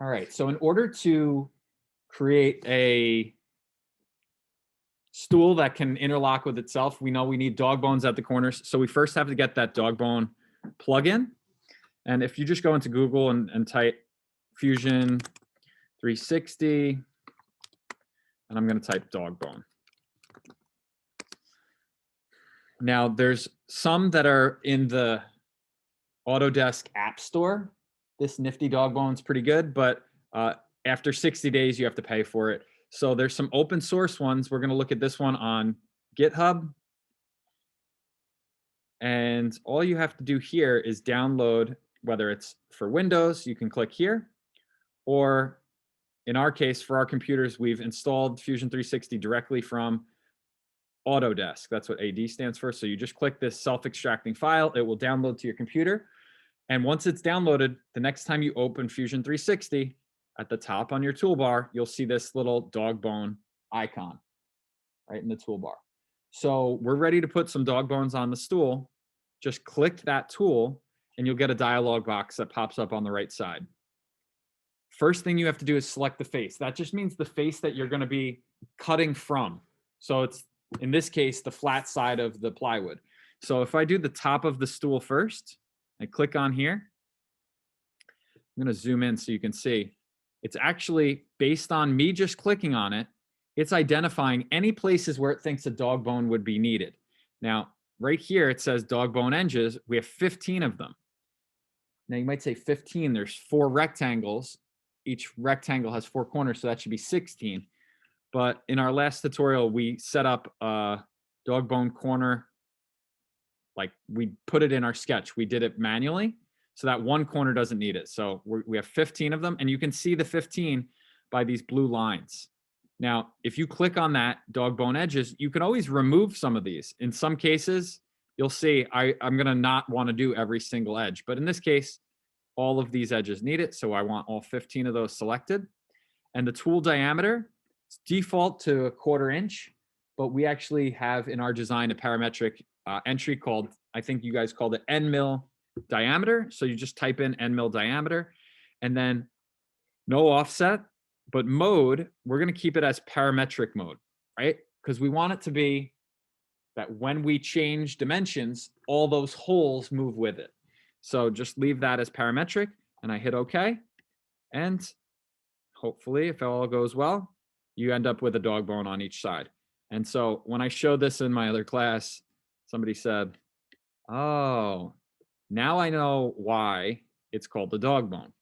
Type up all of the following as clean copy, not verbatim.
All right, so in order to create a stool that can interlock with itself, we know we need dog bones at the corners. So we first have to get that dog bone plugin. And if you just go into Google and type Fusion 360, and I'm going to type dog bone. Now, there's some that are in the Autodesk App Store. This nifty dog bone's pretty good, but after 60 days, you have to pay for it. So there's some open source ones. We're going to look at this one on GitHub. And all you have to do here is download, whether it's for Windows, you can click here, or in our case, for our computers, we've installed Fusion 360 directly from Autodesk. That's what AD stands for. So you just click this self-extracting file. It will download to your computer. And once it's downloaded, the next time you open Fusion 360, at the top on your toolbar, you'll see this little dog bone icon right in the toolbar. So we're ready to put some dog bones on the stool. Just click that tool and you'll get a dialog box that pops up on the right side. First thing you have to do is select the face. That just means the face that you're going to be cutting from. So it's, in this case, the flat side of the plywood. So if I do the top of the stool first, I click on here. I'm going to zoom in so you can see. It's actually based on me just clicking on it. It's identifying any places where it thinks a dog bone would be needed. Now, right here, it says dog bone edges. We have 15 of them. Now, you might say 15. There's 4 rectangles. Each rectangle has 4 corners, so that should be 16. But in our last tutorial, we set up a dog bone corner. Like, we put it in our sketch. We did it manually, so that one corner doesn't need it. So we have 15 of them, and you can see the 15 by these blue lines. Now, if you click on that dog bone edges, you can always remove some of these. In some cases, you'll see I'm going to not want to do every single edge. But in this case, all of these edges need it. So I want all 15 of those selected. And the tool diameter, it's default to 1/4 inch. But we actually have in our design a parametric entry called, I think you guys called it N mil diameter. So you just type in N mil diameter. And then no offset. But mode, we're going to keep it as parametric mode, right? Because we want it to be that when we change dimensions, all those holes move with it. So just leave that as parametric, and I hit OK. And hopefully, if all goes well, you end up with a dog bone on each side. And so when I showed this in my other class, somebody said, oh, now I know why it's called the dog bone.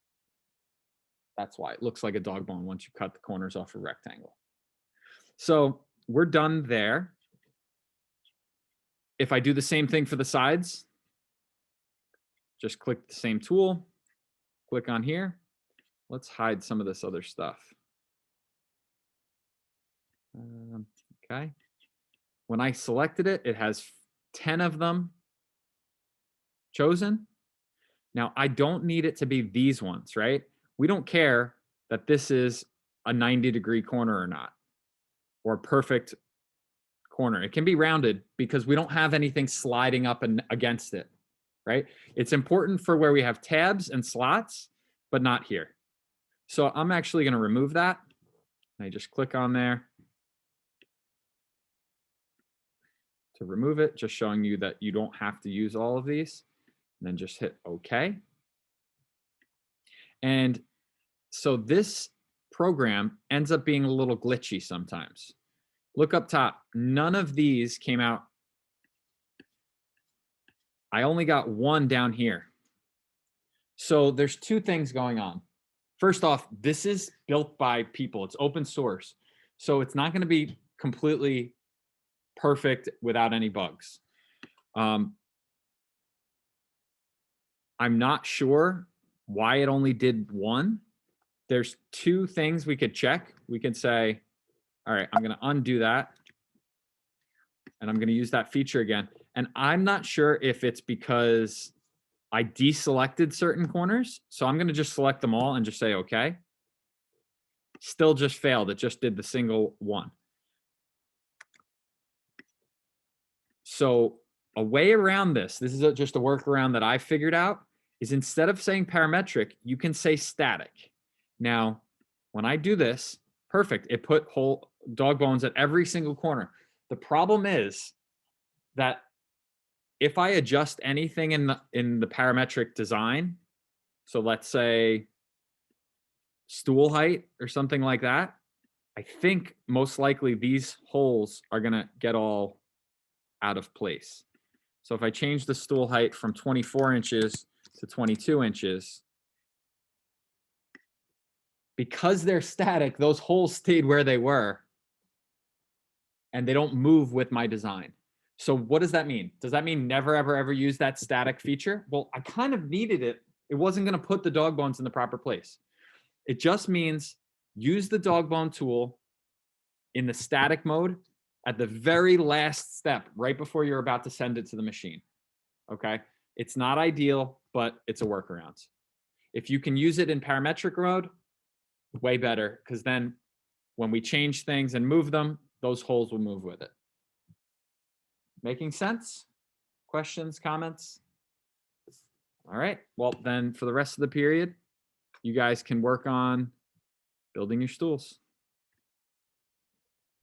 That's why it looks like a dog bone once you cut the corners off a rectangle. So we're done there. If I do the same thing for the sides, just click the same tool, click on here. Let's hide some of this other stuff. Okay. When I selected it, it has 10 of them chosen. Now, I don't need it to be these ones, right? We don't care that this is a 90-degree corner or not, or a perfect corner. It can be rounded because we don't have anything sliding up and against it, right? It's important for where we have tabs and slots, but not here. So I'm actually going to remove that. I just click on there to remove it, just showing you that you don't have to use all of these. And then just hit OK. And so this program ends up being a little glitchy sometimes. Look up top. None of these came out. I only got one down here. So there's 2 things going on. First off, this is built by people. It's open source. So it's not going to be completely perfect without any bugs. I'm not sure why it only did one. There's 2 things we could check. We could say, all right, I'm going to undo that. And I'm going to use that feature again. And I'm not sure if it's because I deselected certain corners. So I'm going to just select them all and just say, OK. Still just failed. It just did the single one. So a way around this is just a workaround that I figured out, is instead of saying parametric, you can say static. Now, when I do this, perfect. It put whole dog bones at every single corner. The problem is that if I adjust anything in the parametric design, so let's say stool height or something like that, I think most likely these holes are gonna get all out of place. So if I change the stool height from 24 inches to 22 inches, because they're static, those holes stayed where they were and they don't move with my design. So what does that mean? Does that mean never, ever, ever use that static feature? Well, I kind of needed it. It wasn't going to put the dog bones in the proper place. It just means use the dog bone tool in the static mode at the very last step, right before you're about to send it to the machine. Okay. It's not ideal, but it's a workaround. If you can use it in parametric mode, way better, because then when we change things and move them, those holes will move with it. Making sense? Questions, comments? All right. Well, then for the rest of the period, you guys can work on building your stools.